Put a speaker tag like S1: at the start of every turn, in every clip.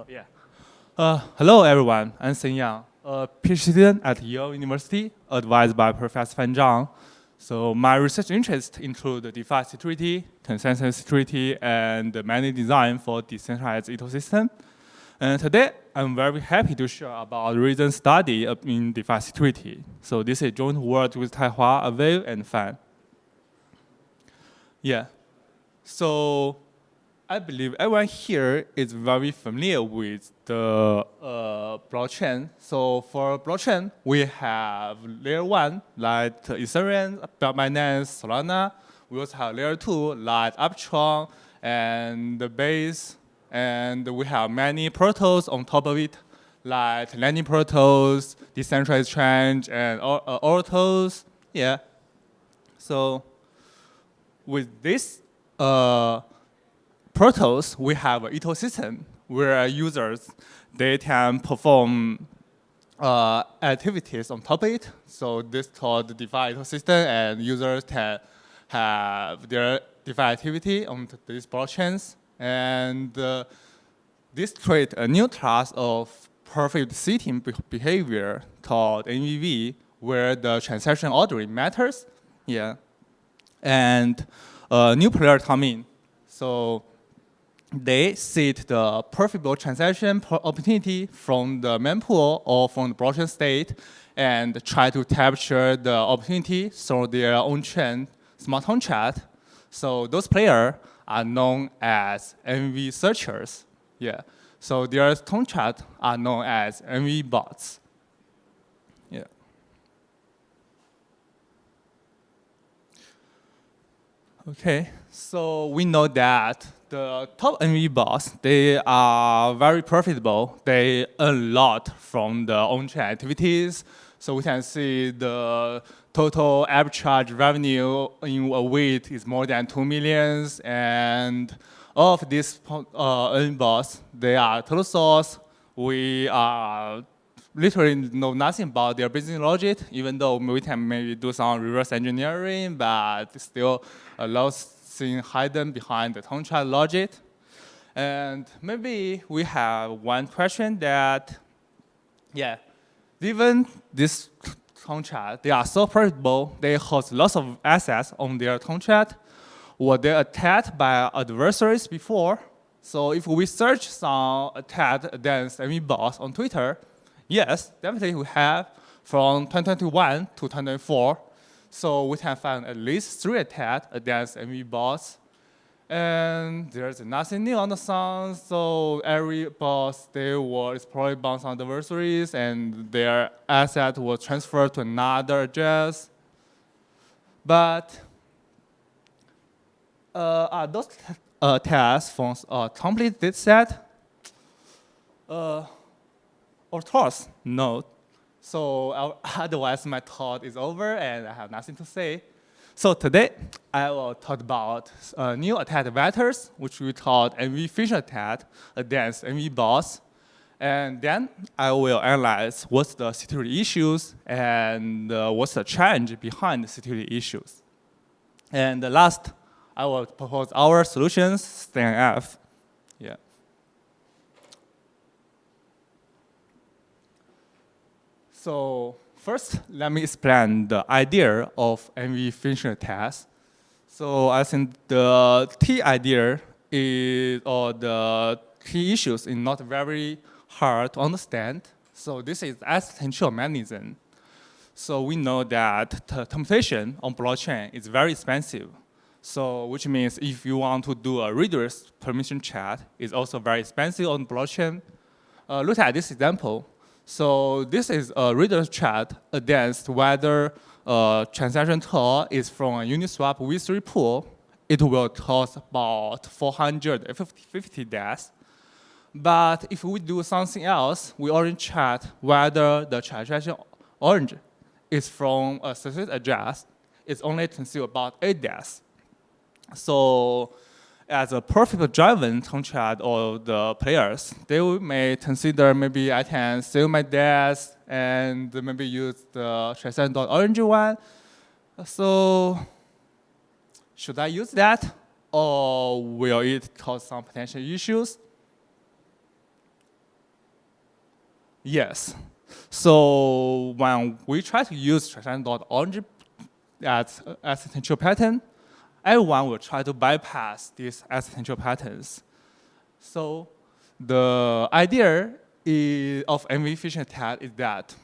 S1: Yeah. Hello, everyone. I'm Sen Yang, a PhD student at Yale University, advised by Professor Fan Zhang. So my research interests include DeFi security, consensus security, and many design for decentralized ecosystem. And today, I'm very happy to share about recent study in DeFi security. So this is joint work with Taihua, Avail, and Fan. Yeah. So I believe everyone here is very familiar with the blockchain. So for blockchain, we have layer 1, like Ethereum, Binance, Solana. We also have layer 2, like Arbitrum and the Base. And we have many protocols on top of it, like lending protocols, decentralized exchange, and oracles. Yeah. So with this protocols, we have an ecosystem where users, they can perform activities on top of it. So this is called the DeFi ecosystem, and users can have their DeFi activity on these blockchains. And this creates a new class of perfect sitting behavior called NVV, where the transaction ordering matters. Yeah. And new players come in. So they seed the profitable transaction opportunity from the mempool or from the blockchain state and try to capture the opportunity through their own chain smart contract. So those players are known as MV searchers. Yeah. So their contracts are known as MV bots. Yeah. Okay. So we know that the top MV bots, they are very profitable. They earn a lot from the on-chain activities. So we can see the total arbitrage revenue in a week is more than 2 million. And all of these MV bots, they are total source. We are literally know nothing about their business logic, even though we can maybe do some reverse engineering, but still a lot things hidden behind the contract logic. And maybe we have one question that, yeah, given this contract, they are so profitable, they host lots of assets on their contract. Were they attacked by adversaries before? So if we search some attack against any bots on Twitter, yes, definitely we have from 2021 to 2024. So we can find at least 3 attacks against MV bots. And there's nothing new on the sun. So every boss, they were exploited by some adversaries and their asset was transferred to another address. But are those tasks from a complete data set? Of course, no. So otherwise, my talk is over and I have nothing to say. So today, I will talk about new attack vectors, which we call MV phishing attack against MV bots. And then I will analyze what's the security issues and what's the challenge behind the security issues. And last, I will propose our solutions, SKANF. Yeah. So first, let me explain the idea of MV phishing attacks. So I think the key idea is, or the key issues is not very hard to understand. So this is existential mechanism. So we know that the computation on blockchain is very expensive. So which means if you want to do a readers permission chat, it's also very expensive on blockchain. Look at this example. So this is a reader's chat against whether a transaction tool is from a Uniswap V3 pool. It will cost about 450 DAS. But if we do something else, we already chat whether the transaction orange is from a specific address. It's only conceal about 8 DAS. So as a profit-driven contract or the players, they may consider maybe I can sell my DAS and maybe use the transaction.orange one. So should I use that? Or will it cause some potential issues? Yes. So when we try to use transaction.org as existential pattern, everyone will try to bypass these existential patterns. So the idea of MV efficient attack is that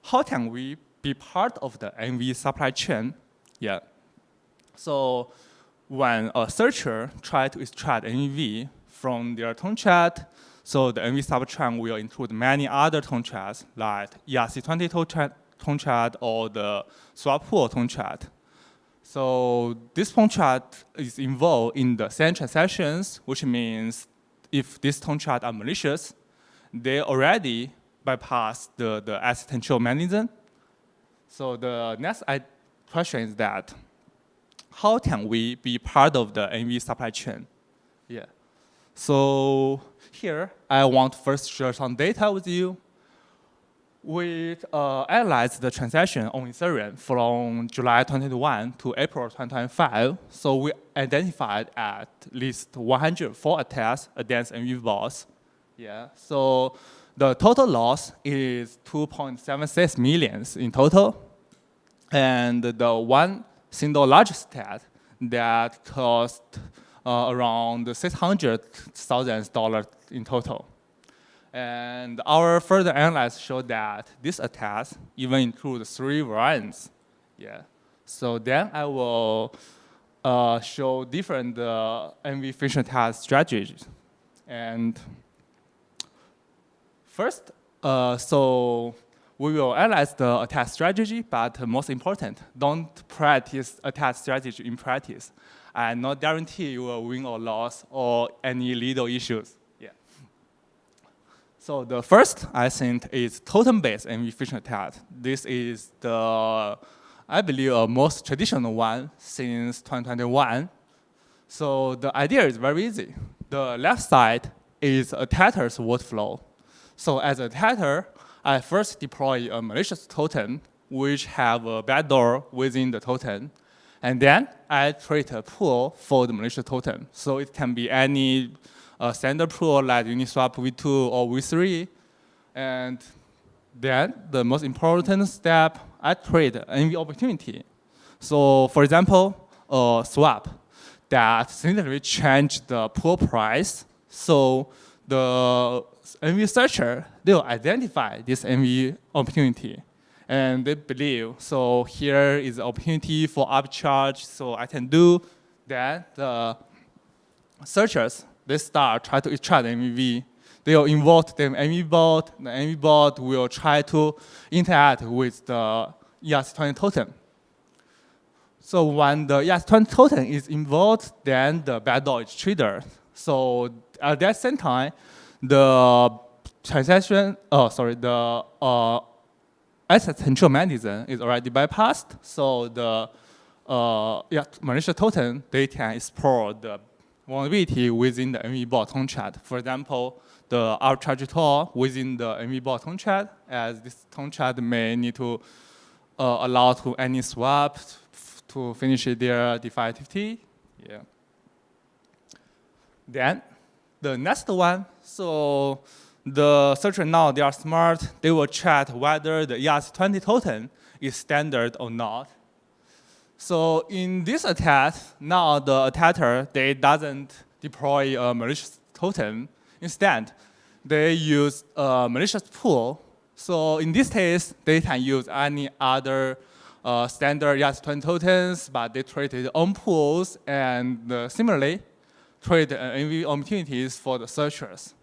S1: how can we be part of the MV supply chain? Yeah. So when a searcher tries to extract MV from their tomchat, so the MV supply chain will include many other tomchats like ERC20 tomchat or the swap pool tomchat. So this tomchat is involved in the send transactions, which means if these tomchats are malicious, they already bypass the existential mechanism. So the next question is that, how can we be part of the MV supply chain? Yeah. So here, I want to first share some data with you. We analyzed the transaction on Ethereum from July 2021 to April 2025. So we identified at least 104 attacks against MV bots. Yeah. So the total loss is 2.76 million in total. And the one single largest attack that cost around $600,000 in total. And our further analysis showed that this attack even includes 3 variants. Yeah. So then I will show different MV efficient attack strategies. And first, so we will analyze the attack strategy, but most important, don't practice attack strategy in practice. And not guarantee you will win or lose or any legal issues. Yeah. So the first, I think, is totem-based MV efficient attack. This is the, I believe, most traditional one since 2021. So the idea is very easy. The left side is attacker's workflow. So as an attacker, I first deploy a malicious token which have a backdoor within the token. And then I create a pool for the malicious token. So it can be any standard pool like Uniswap v2 or v3. And then the most important step, I create an MV opportunity. So for example, a swap that significantly change the pool price. So the MV searcher, they will identify this MV opportunity. And they believe, so here is the opportunity for upcharge, so I can do that. The searchers, they start try to extract the MV. They will invoke the MV bot. The MV bot will try to interact with the ERC20 token. So when the ERC20 token is involved, then the backdoor is triggered. So at that same time, the transaction, the existential mechanism is already bypassed. So the malicious token, they can explore the vulnerability within the MV bot tomchat. For example, the upcharge tool within the MV bot tomchat, as this tomchat may need to allow to any swap to finish their DeFi activity. Yeah. Then the next one, so the searcher now, they are smart. They will check whether the ERC20 token is standard or not. So in this attack, now the attacker, they doesn't deploy a malicious token. Instead, they use a malicious pool. So in this case, they can use any other standard ERC20 tokens, but they create their own pools and similarly create MV opportunities for the searchers.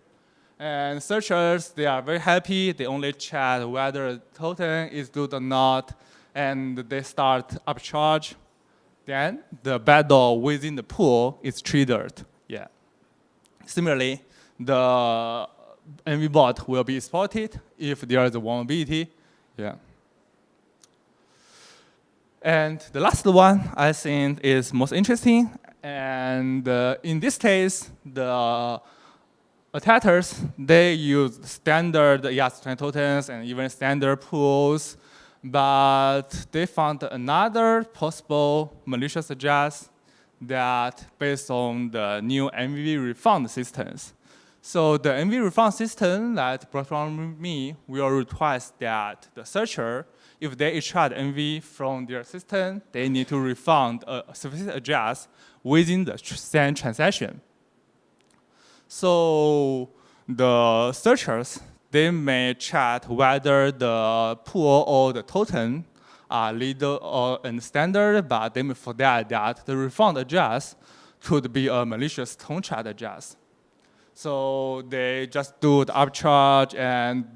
S1: And searchers, they are very happy. They only check whether the token is good or not, and they start upcharge. Then the backdoor within the pool is triggered. Yeah. Similarly, the MV bot will be exploited if there is a vulnerability. Yeah. And the last one I think is most interesting. And in this case, the attackers, they use standard ERC20 tokens and even standard pools, but they found another possible malicious address that based on the new MV refund systems. So the MV refund system that brought from me will request that the searcher, if they extract MV from their system, they need to refund a specific address within the same transaction. So the searchers, they may check whether the pool or the token are legal or and standard, but they may forget that the refund address could be a malicious contract address. So they just do the arbitrage, and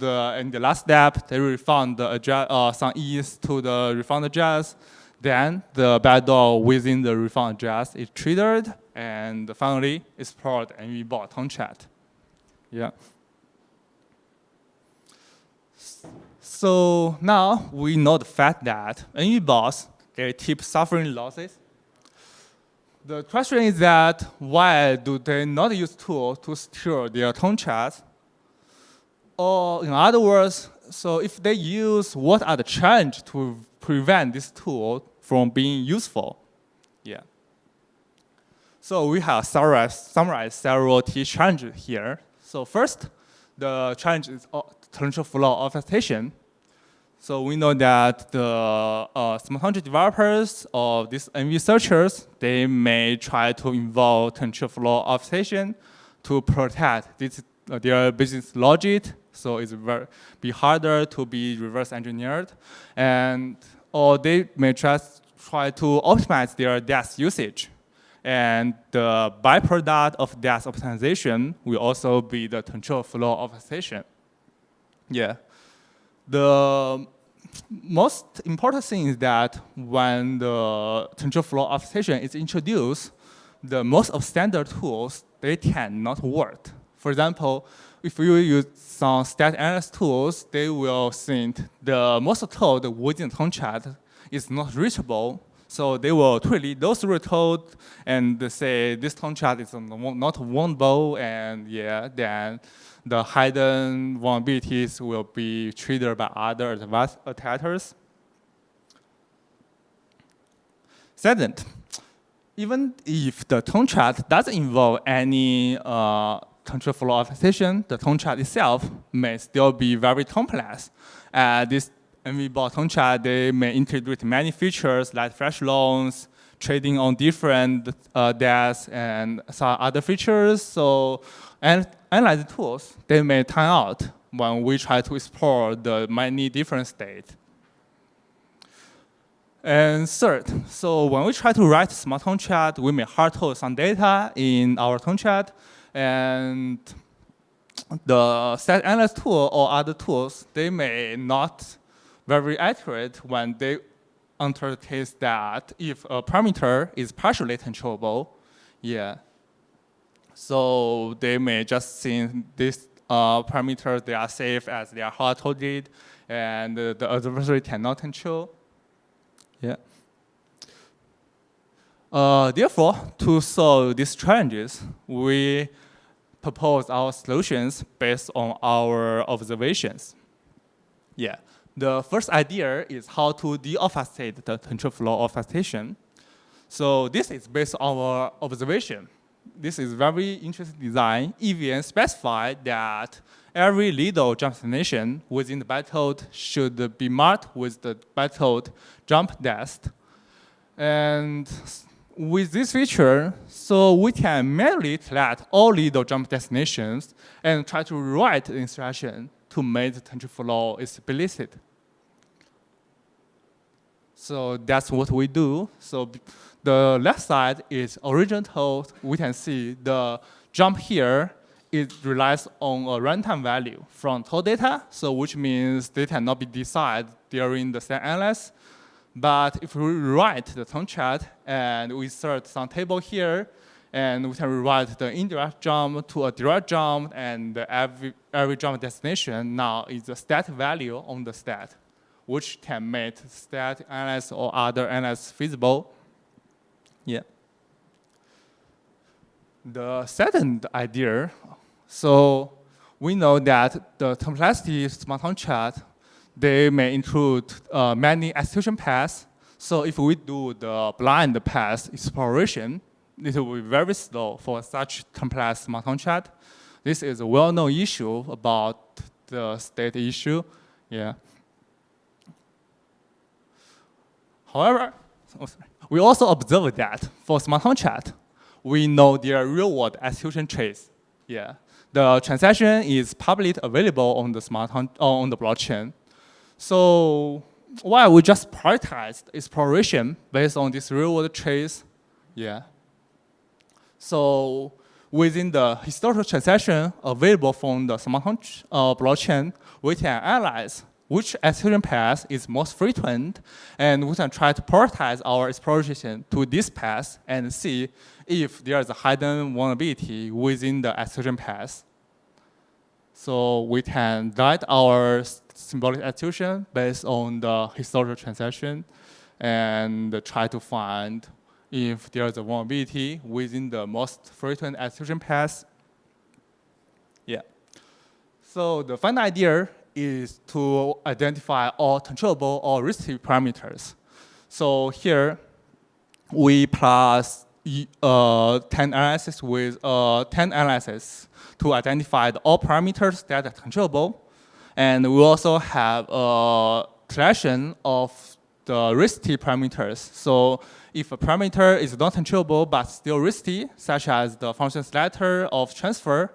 S1: in the last step, they refund the address, some ETH to the refund address. Then the backdoor within the refund address is triggered, and finally export MV bot contract. Yeah. So now we know the fact that MV bots, they keep suffering losses. The question is that why do they not use tools to secure their contracts? Or in other words, so if they use, what are the challenges to prevent this tool from being useful? Yeah. So we have summarized several key challenges here. So first, the challenge is potential flow obfuscation. So we know that the smart contract developers or these MV searchers, they may try to involve potential flow obfuscation to protect their business logic. So it's be harder to be reverse engineered, or they may just try to optimize their DAS usage. And the byproduct of DAS optimization will also be the control flow obfuscation. Yeah. The most important thing is that when the control flow obfuscation is introduced, the most of standard tools, they cannot work. For example, if you use some stat analysis tools, they will think the most code within the contract is not reachable. So they will quickly go through the code and say this contract is not vulnerable, and yeah, then the hidden vulnerabilities will be triggered by other advanced attackers. Second, even if the contract doesn't involve any control flow obfuscation, the contract itself may still be very complex. This MV bot contract, they may integrate many features like flash loans, trading on different desks, and some other features. So, and analyzing tools, they may time out when we try to explore the many different states. And third, so when we try to write smart contract, we may hard code some data in our contract, and the stat analysis tool or other tools, they may not very accurate when they enter the case that if a parameter is partially controllable, yeah. So they may just think these parameters, they are safe as they are hard-coded, and the adversary cannot control. Yeah. Therefore, to solve these challenges, we propose our solutions based on our observations. Yeah. The first idea is how to de-obfuscate the control flow obfuscation. So this is based on our observation. This is very interesting design. EVM specified that every legal jump destination within the bytecode should be marked with the bytecode jump dest. And with this feature, so we can manually collect all legal jump destinations and try to rewrite the instruction to make the control flow explicit. So that's what we do. So the left side is original code. We can see the jump here, it relies on a runtime value from code data, so which means they cannot be decided during the stat analysis. But if we rewrite the contract and we insert some table here, and we can rewrite the indirect jump to a direct jump, and every jump destination now is a stat value on the stat, which can make stat analysis or other analysis feasible. Yeah. The second idea, so we know that the complexity smart contract, they may include many execution paths. So if we do the blind path exploration, it will be very slow for such complex smart contract. This is a well-known issue about the state issue. Yeah. However, we also observe that for smart contract, we know their real-world execution trace. Yeah. The transaction is publicly available on the on the blockchain. So why we just prioritize exploration based on this real-world trace? Yeah. So within the historical transaction available from the smart blockchain, we can analyze which execution path is most frequent, and we can try to prioritize our exploration to this path and see if there is a hidden vulnerability within the execution path. So we can guide our symbolic execution based on the historical transaction and try to find if there is a vulnerability within the most frequent execution path. Yeah. So the final idea is to identify all controllable or risky parameters. So here, we plus 10 analysis with 10 analysis to identify all parameters that are controllable. And we also have a collection of the risky parameters. So if a parameter is not controllable but still risky, such as the function selector of transfer,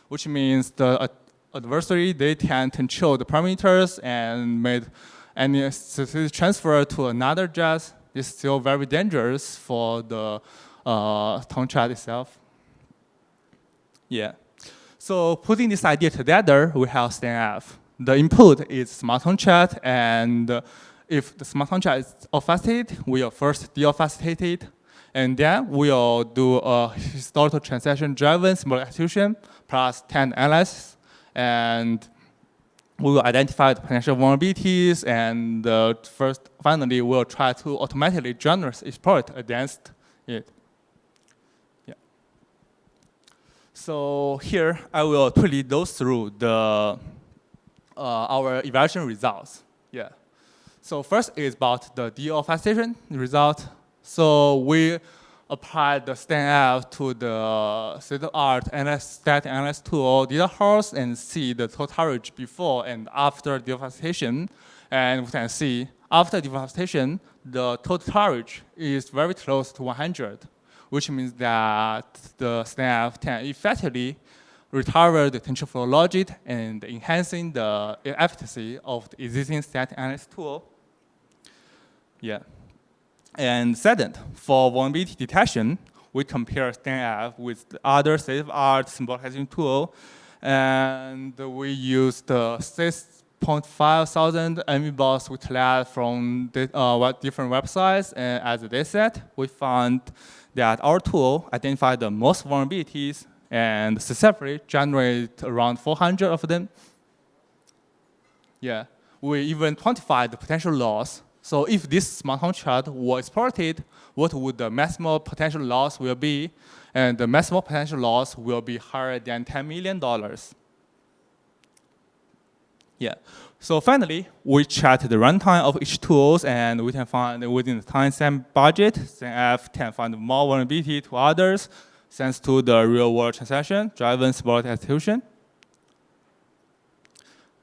S1: which means the adversary, they can control the parameters and make any specific transfer to another address, is still very dangerous for the contract itself. Yeah. So putting this idea together, we have SKANF. The input is smart contract, and if the smart contract is obfuscated, we will first deobfuscate it, and then we'll do a historical transaction-driven symbolic execution plus 10 analysis. And we will identify the potential vulnerabilities, and finally, we'll try to automatically generate exploit against it. Yeah. So here, I will quickly go through our evaluation results. Yeah. So first is about the deobfuscation result. So we applied the SKANF to the state-of-art static analysis tool, data house, and see the total coverage before and after deobfuscation. And we can see after deobfuscation, the total coverage is very close to 100, which means that the SKANF can effectively recover the control flow logic and enhancing the efficacy of the existing static analysis tool. Yeah. And second, for vulnerability detection, we compare SKANF with the other state-of-art symbolic execution tool, and we use the 6,500 MV-bots we collect from different websites, and as a data set, we found that our tool identified the most vulnerabilities and successfully generate around 400 of them. Yeah, we even quantified the potential loss. So if this smart contract were exploited, what would the maximum potential loss will be? And the maximum potential loss will be higher than $10 million. Yeah. So finally, we checked the runtime of each tools, and we can find within the time-stamp budget, SKANF can find more vulnerability to others, thanks to the real-world transaction-driven symbolic execution.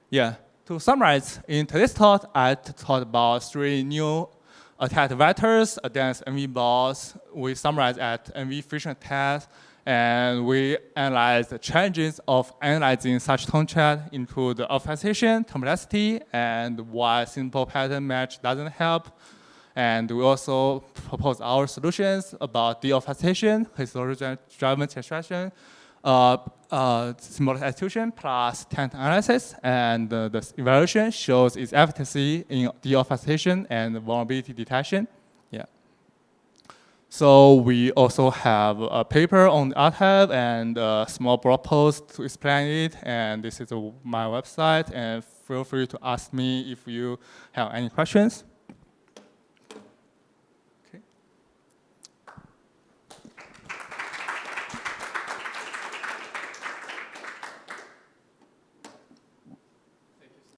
S1: Yeah. To summarize, in today's talk, I talked about 3 new attack vectors against MV-bots. We summarized at MV phishing attack, and we analyzed the challenges of analyzing such contract into the obfuscation, complexity, and why simple pattern match doesn't help. And we also propose our solutions about deobfuscation, historical-driven transaction, symbolic execution plus tent analysis, and the evaluation shows its efficacy in deobfuscation and vulnerability detection. Yeah. So we also have a paper on the archive and a small blog post to explain it, and this is my website, and feel free to ask me if you have any questions.